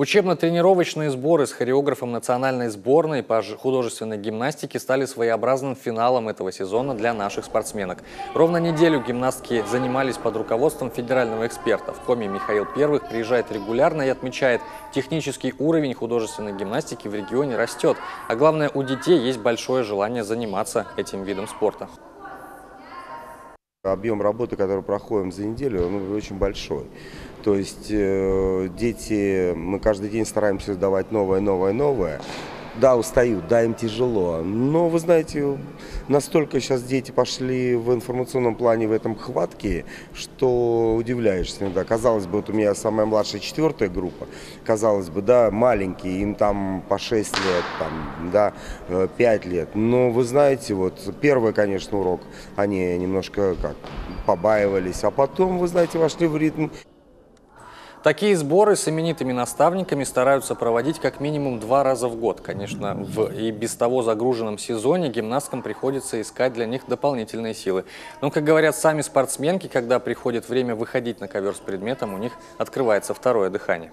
Учебно-тренировочные сборы с хореографом национальной сборной по художественной гимнастике стали своеобразным финалом этого сезона для наших спортсменок. Ровно неделю гимнастки занимались под руководством федерального эксперта. В Коми Михаил Первых приезжает регулярно и отмечает, технический уровень художественной гимнастики в регионе растет. А главное, у детей есть большое желание заниматься этим видом спорта. Объем работы, который проходим за неделю, он очень большой. То есть дети, мы каждый день стараемся давать новое. Да, устают, да, им тяжело. Но, вы знаете, настолько сейчас дети пошли в информационном плане в этом хватке, что удивляешься иногда. Казалось бы, вот у меня самая младшая 4-я группа, казалось бы, да, маленькие, им там по 6 лет, там, да, 5 лет. Но вы знаете, вот первый, конечно, урок, они немножко как побаивались, а потом, вы знаете, вошли в ритм. Такие сборы с именитыми наставниками стараются проводить как минимум 2 раза в год. Конечно, в и без того загруженном сезоне гимнасткам приходится искать для них дополнительные силы. Но, как говорят сами спортсменки, когда приходит время выходить на ковер с предметом, у них открывается второе дыхание.